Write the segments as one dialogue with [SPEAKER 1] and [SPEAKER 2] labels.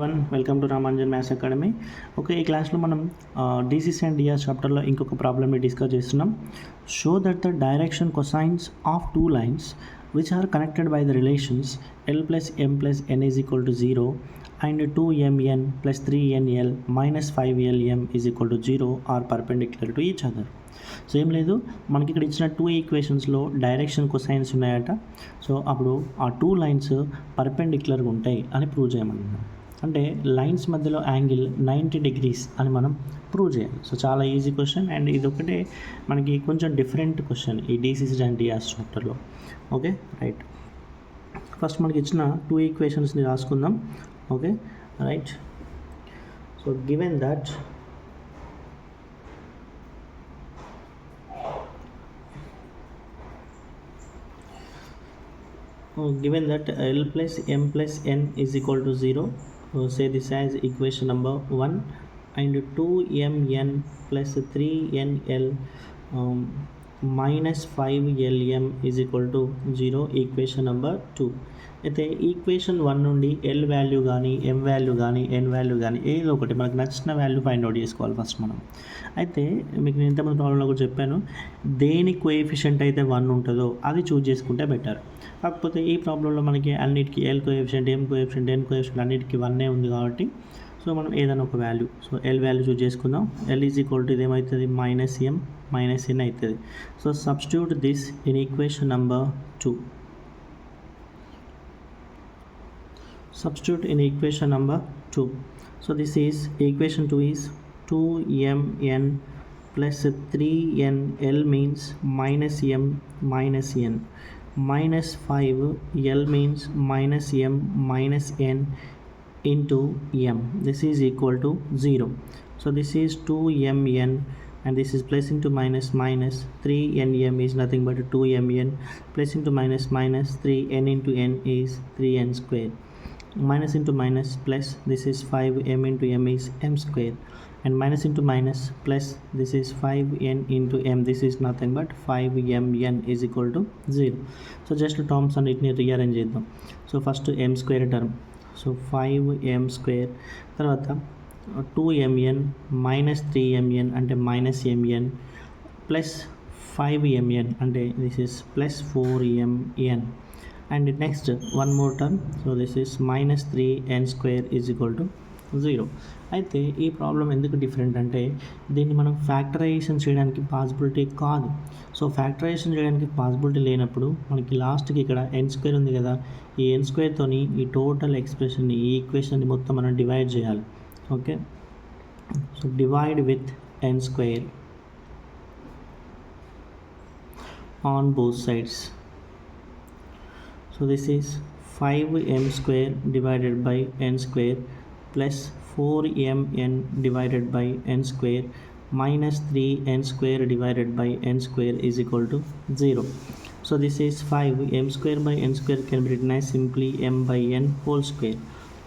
[SPEAKER 1] Everyone, welcome to Ramanjan maths academy. Okay, ఈ క్లాస్లో మనం డీసీసీ అండ్ డిఆర్ చాప్టర్లో ఇంకొక ప్రాబ్లమ్ని డిస్కస్ చేస్తున్నాం. Show that the direction cosines of two lines which are connected by the relations l plus m plus n is equal to 0 and 2mn plus 3nl minus 5lm is equal to 0 are perpendicular to each other. So ఏం లేదు, మనకి ఇక్కడ ఇచ్చిన two ఈక్వేషన్స్లో direction cosines ఉన్నాయట. So అప్పుడు ఆ two lines పర్పెండిక్యులర్గా ఉంటాయి అని ప్రూవ్ చేయమన్నాం. అంటే లైన్స్ మధ్యలో యాంగిల్ 90 degrees అని మనం ప్రూవ్ చేయాలి. సో చాలా ఈజీ క్వశ్చన్, అండ్ ఇది ఒకటే మనకి కొంచెం డిఫరెంట్ క్వశ్చన్ ఈ డీసీసీ అండ్ డిఆర్ చాప్టర్లో. ఓకే రైట్, ఫస్ట్ మనకి ఇచ్చిన టూ ఈక్వేషన్స్ని రాసుకుందాం. Okay right, so given that L plus M plus N is equal to 0, say this as equation number 1, and 2mn plus 3nl minus 5lm is equal to 0, equation number 2. అయితే equation 1 నుండి L value కానీ ఎం value కానీ ఎన్ value కానీ ఏదో ఒకటి మనకు నచ్చిన value find out చేసుకోవాలి ఫస్ట్ మనం. అయితే మీకు నేను ఇంతకుముందు ప్రాబ్లంలో కూడా చెప్పాను, దేని కోఎఫిషియంట్ అయితే 1 ఉంటుందో అది చూజ్ చేసుకుంటే బెటర్. కాకపోతే ఈ ప్రాబ్లంలో మనకి అన్నిటికీ ఎల్ కోఎఫిషియంట్, ఎం కోఎఫిషియంట్, ఎన్ కోఎఫిషియంట్ అన్నిటికీ 1 ఉంది కాబట్టి సో మనం ఏదైనా ఒక value, so L value choose చేసుకుందాం. ఎల్ ఈజ్ ఈక్వల్ టు ఇది ఏమవుతుంది, మైనస్ ఎం మైనస్ ఎన్ అవుతుంది. So substitute this in equation number 2. Substitute in equation number 2. So this is equation 2 is 2mn plus 3nl means minus m minus n, minus 5l means minus m minus n into m. This is equal to 0. So this is 2mn and this is plus into minus minus 3nm is nothing but 2mn plus into minus minus 3n into n is 3n square. Minus into minus plus, this is 5m into m is m square, and minus into minus plus, this is 5n into m, this is nothing but 5mn is equal to 0. So just terms and it rearrange చేద్దాం. So first m square term, so 5m square, తర్వాత 2mn minus 3mn అంటే minus mn plus 5mn అంటే this is plus 4mn, and next one more term, so this is minus 3n square is equal to 0. అయితే ఈ problem ఎందుకు different అంటే దీన్ని మనం factorisation చేయడానికి పాసిబిలిటీ కాదు. సో ఫ్యాక్టరైజేషన్ చేయడానికి పాసిబిలిటీ లేనప్పుడు మనకి లాస్ట్కి ఇక్కడ ఎన్ స్క్వేర్ ఉంది కదా, ఈ ఎన్ స్క్వేర్తోని ఈ టోటల్ ఎక్స్ప్రెషన్ని, ఈ ఈక్వేషన్ని మొత్తం మనం డివైడ్ చేయాలి. Okay, so divide with n square on both sides. So this is 5m square divided by n square plus 4mn divided by n square minus 3n square divided by n square is equal to 0. So this is 5m square by n square can be written as simply m by n whole square,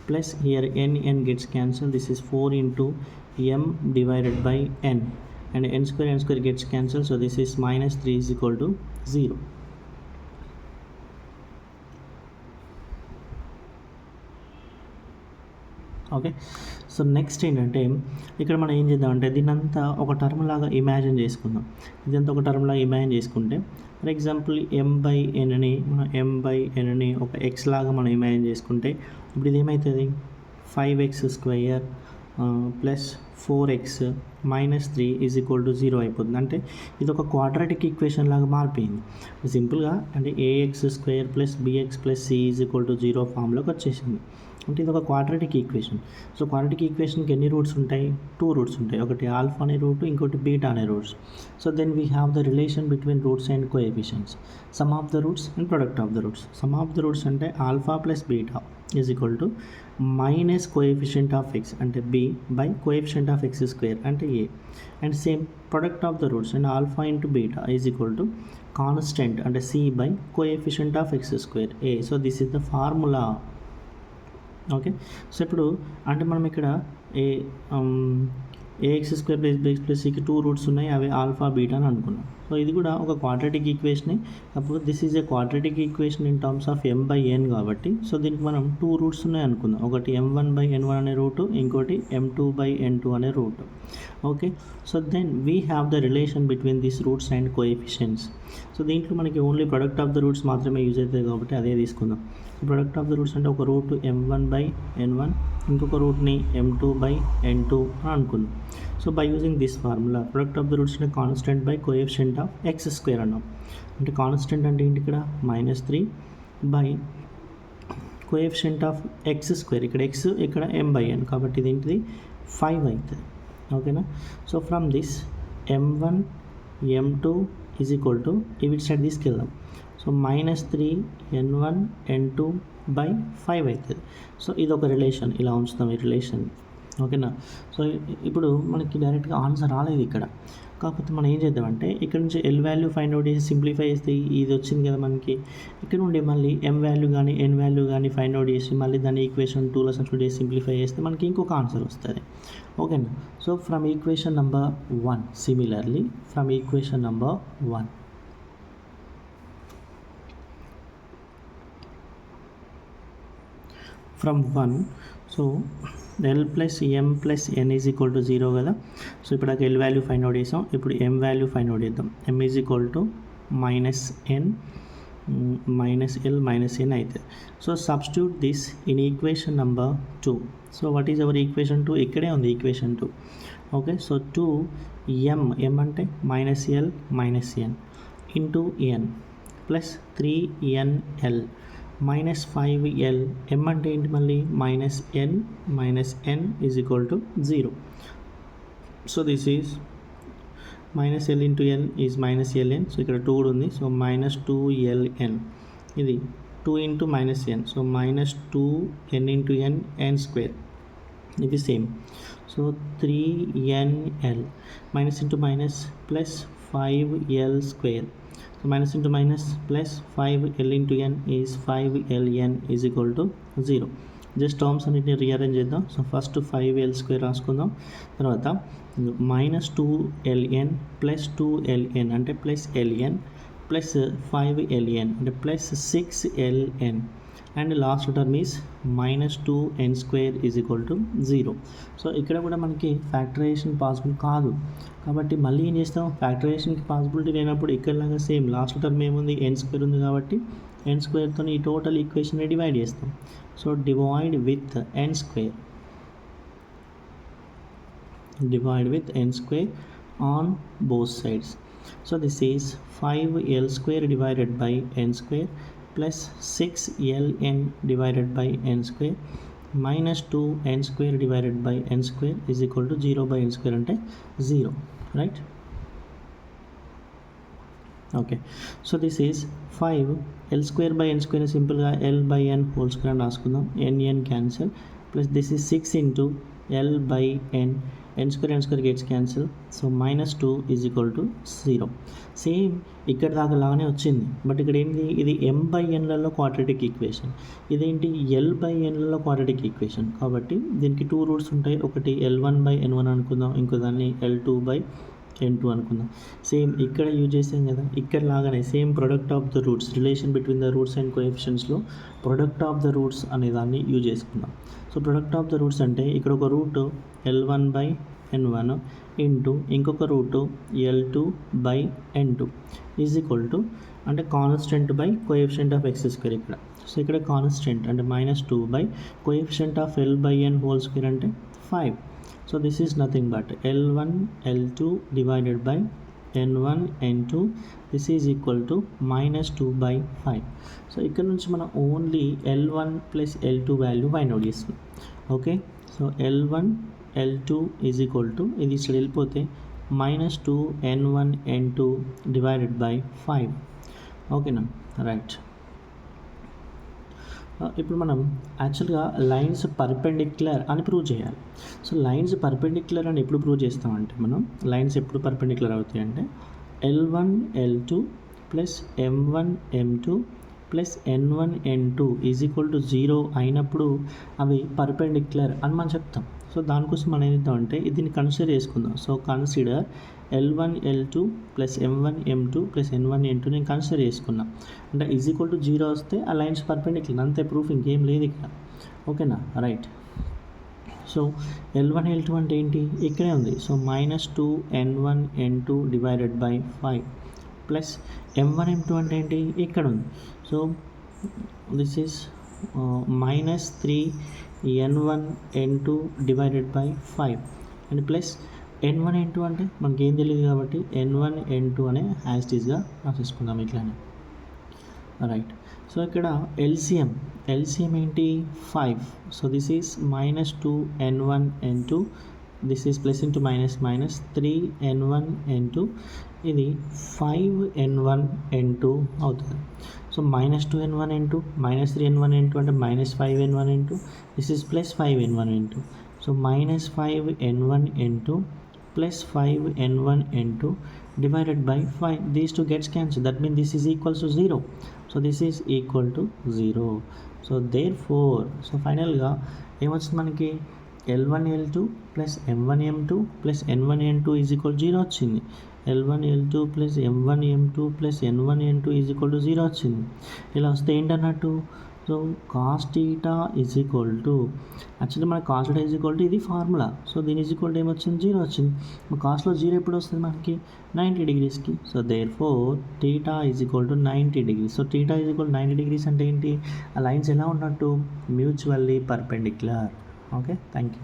[SPEAKER 1] plus here n gets cancelled, this is 4 into m divided by n, and n square gets cancelled, so this is minus 3 is equal to 0. Okay, so next ఏంటంటే ఇక్కడ మనం ఏం చేద్దామంటే దీన్నంతా ఒక term లాగా imagine చేసుకుందాం. ఇదంతా ఒక టర్మ్ లాగా ఇమాజిన్ చేసుకుంటే, ఫర్ ఎగ్జాంపుల్ m బై ఎన్ని ఒక ఎక్స్ లాగా మనం ఇమాజిన్ చేసుకుంటే, ఇప్పుడు ఇది ఏమవుతుంది, 5x square plus 4x minus 3 is equal to 0 అయిపోతుంది. అంటే ఇది ఒక క్వాడ్రాటిక్ ఈక్వేషన్ లాగా మారిపోయింది. సింపుల్గా అంటే ax square plus bx plus c is equal to 0 ఫామ్లోకి వచ్చేసింది. అంటే ఇది ఒక క్వాడ్రాటిక్ ఈక్వేషన్. సో క్వాడ్రాటిక్ ఈక్వేషన్కి ఎన్ని రూట్స్ ఉంటాయి, 2 రూట్స్ ఉంటాయి. ఒకటి ఆల్ఫా అనే రూట్, ఇంకోటి బీటా అనే roots. So then we have the relation between roots and coefficients, sum of the roots and product of the roots. Sum of the roots అంటే alpha plus beta is equal to minus coefficient of x అంటే b by coefficient of x square అంటే a, and same product of the roots and alpha into beta is equal to constant అంటే c by coefficient of x square a. So this is the formula. Okay, so ఇప్పుడు అంటే మనం ఇక్కడ ax square plus bx plus cకి 2 roots ఉన్నాయి, అవి alpha beta అని అనుకున్నాం. సో ఇది కూడా ఒక క్వాడ్రాటిక్ ఈక్వేషనే. అప్పుడు this is a quadratic equation in terms of m/n కాబట్టి సో దీనికి మనం 2 రూట్స్ ఉన్నాయి అనుకుందాం. ఒకటి m1/n1 అనే రూటు, ఇంకోటి m2/n2 అనే root. Okay, so then we have the relation between this roots and coefficients. So దీంట్లో మనకి only product of the roots మాత్రమే యూజ్ అవుతుంది కాబట్టి అదే తీసుకుందాం. ప్రొడక్ట్ ఆఫ్ ద రూట్స్ అంటే ఒక రూట్ m1/n1, ఇంకొక రూట్ని m2/n2 అని అనుకుందాం. So by using this formula product of the roots అంటే constant by coefficient of x² అన్నాం. అంటే కాన్స్టెంట్ అంటే ఏంటి ఇక్కడ -3 బై కోఎఫిషియంట్ ఆఫ్ x², ఇక్కడ x ఇక్కడ m/n కాబట్టి ఇది ఏంటిది 5 అవుతుంది. ఓకేనా. So from this m1 m2 is equal to ఇవి సైడ్ తీసుకెళ్దాం. సో -3 n1 n2/5 అవుతుంది. సో ఇది ఒక రిలేషన్, ఇలా ఉంచుతాం ఈ రిలేషన్. ఓకేనా. సో ఇప్పుడు మనకి డైరెక్ట్గా ఆన్సర్ రాలేదు ఇక్కడ, కాకపోతే మనం ఏం చేద్దామంటే ఇక్కడ నుంచి ఎల్ వాల్యూ ఫైండ్ అవుట్ చేసి సింప్లిఫై చేస్తే ఇది వచ్చింది కదా మనకి. ఇక్కడ నుండి మళ్ళీ ఎం వాల్యూ కానీ ఎన్ వాల్యూ కానీ ఫైండ్ అవుట్ చేసి మళ్ళీ దాన్ని ఈక్వేషన్ 2లో సబ్స్టిట్యూట్ చేసి సింప్లిఫై చేస్తే మనకి ఇంకొక ఆన్సర్ వస్తుంది. ఓకేనా. So from equation number 1 similarly from equation number 1 from 1 so l plus m plus n is equal to 0 కదా. సో ఇప్పుడు అక్కడ l వాల్యూ ఫైండ్ అవుట్ చేసాం, ఇప్పుడు m వాల్యూ ఫైండ్ అవుట్ చేద్దాం. m is equal to -n -l -n అవుతుంది. So substitute this in equation number 2. So what is our equation 2? ఇక్కడే ఉంది equation 2. Okay, so 2m అంటే -l -n into n plus 3nl -5l, m అంటే ఏంటి మళ్ళీ -n is equal to 0. So this is -l into n is -ln. So ఇక్కడ 2 కూడా ఉంది. So -2ln, ఇది 2 into -n, so -2n into n n², ఇది same. So 3nl minus into minus plus 5l². So minus into minus plus 5l into n is 5ln is equal to 0. Just terms అన్నిటిని rearrange చేద్దాం. So first 5l² రాసుకుందాం. తర్వాత -2ln plus 2ln అంటే plus ln plus 5ln అంటే plus 6ln and last term is -2n² is equal to 0. So ఇక్కడ కూడా మనకి factorisation possible కాదు కాబట్టి మళ్ళీ ఏం చేస్తాం, ఫ్యాక్టరైజేషన్కి పాసిబిలిటీ లేనప్పుడు ఇక్కడలాగా సేమ్ లాస్ట్ టర్మ్ ఏముంది n² ఉంది కాబట్టి n²తో ఈ టోటల్ ఈక్వేషన్ని డివైడ్ చేస్తాం. So divide with n² on both sides. So this is 5l² divided by n² plus 6ln divided by n² minus 2n² divided by n² is equal to 0/n² అంటే 0, right? Okay, so this is 5l²/n² సింపుల్గా l/n whole square అని రాసుకుందాం. n cancel plus this is 6 into l/n, n² gets cancel. So -2 is equal to 0. Same ఇక్కడ దాకా లాగానే వచ్చింది, but ఇక్కడ ఏంటి, ఇది m/nలలో క్వాడ్రాటిక్ ఈక్వేషన్, ఇదేంటి l/nలలో క్వాడ్రాటిక్ ఈక్వేషన్ కాబట్టి దీనికి 2 రూట్స్ ఉంటాయి. ఒకటి l1/n1 అనుకుందాం, ఇంకో దాన్ని l2/n2 అనుకుందాం. సేమ్ ఇక్కడ యూజ్ చేసాం కదా, ఇక్కడ లాగానే same product of the roots, relation between the roots and కోఎఫిషియెంట్స్లో ప్రొడక్ట్ ఆఫ్ ద రూట్స్ అనే దాన్ని యూజ్ చేసుకుందాం. So product of the roots అంటే ఇక్కడ ఒక రూట్ l1/n1 ఇంటూ ఇంకొక root l2/n2 is equal to అంటే constant by coefficient of x² ఇక్కడ. సో ఇక్కడ కాన్స్టెంట్ అంటే -2 by coefficient of l/n whole square అంటే 5. So this is nothing but l1 l2 divided by n1 n2, this is equal to -2/5. So ఇక్కడ నుంచి మనం only l1 plus l2 value find out చేస్తాం. Okay, so l1 l2 is equal to ఇది ఇక్కడ వెళ్ళిపోతే -2n1 n2 divided by 5. ఓకేనా, right. ఇప్పుడు మనం యాక్చువల్గా లైన్స్ పర్పెండిక్యులర్ అని ప్రూవ్ చేయాలి. సో లైన్స్ పర్పెండిక్యులర్ అని ఎప్పుడు ప్రూవ్ చేస్తామంటే మనం లైన్స్ ఎప్పుడు పర్పెండిక్యులర్ అవుతాయి అంటే l1 l2 plus m1 m2 plus n1 n2 is equal to 0 అయినప్పుడు అవి పర్పెండిక్యులర్ అని మనం చెప్తాం. సో దానికోసం మనం ఏం చేద్దామంటే దీన్ని కన్సిడర్ చేసుకుందాం. So consider L1 L2 plus M1 M2 plus N1 N2 నేను కన్సిడర్ చేసుకున్నా. అంటే ఈజ్ ఈక్వల్ టు 0 వస్తే ఆ లైన్స్ పర్పెండిక్యులర్, అంతే, ప్రూఫ్ ఇంకేం లేదు ఇక్కడ. ఓకేనా, రైట్. సో L1 L2 అంటే ఏంటి, ఇక్కడే ఉంది. So -2 N1 N2 divided by 5 plus M1 M2 అంటే ఏంటి, ఇక్కడ ఉంది. So this is -3 N1 N2 divided by 5 and plus N1 N2 అంటే మనకి ఏం తెలియదు కాబట్టి N1 N2 అనే యాజ్ ఇట్ ఈస్గా రాసేసుకుందాం ఇట్లానే, రైట్. సో ఇక్కడ ఎల్సిఎం ఏంటి, 5. So this is -2 N1 N2, this is plus into minus 3 N1 N2, ఇది 5 N1 N2 అవుతుంది. So -2 N1 N2 -3 N1 N2 అంటే -5 N1 N2, this is plus 5 N1 N2. So -5 N1 N2 plus 5 N1 N2 divided by 5. These two gets cancelled. That means this is equals to 0. So this is equal to 0. So therefore, so final ga ఏమొచ్చింది మనకి L1 L2 plus M1 M2 plus N1 N2 is equal to 0 వచ్చింది. L1 L2 plus M1 M2 plus N1 N2 is equal to 0 వచ్చింది. ఇలా వస్తే ఏంటన్నట్టు, so cos theta is equal to, actually మన cos theta is equal to ఇది formula. So దీని is equal to ఏమొచ్చింది, 0 వచ్చింది. కాస్ట్లో 0 ఎప్పుడు వస్తుంది మనకి, 90 డిగ్రీస్కి. So therefore theta is equal to 90 degrees. So theta is equal 90 degrees అంటే ఏంటి, ఆ లైన్స్ ఎలా ఉన్నట్టు, mutually perpendicular. Okay, thank you.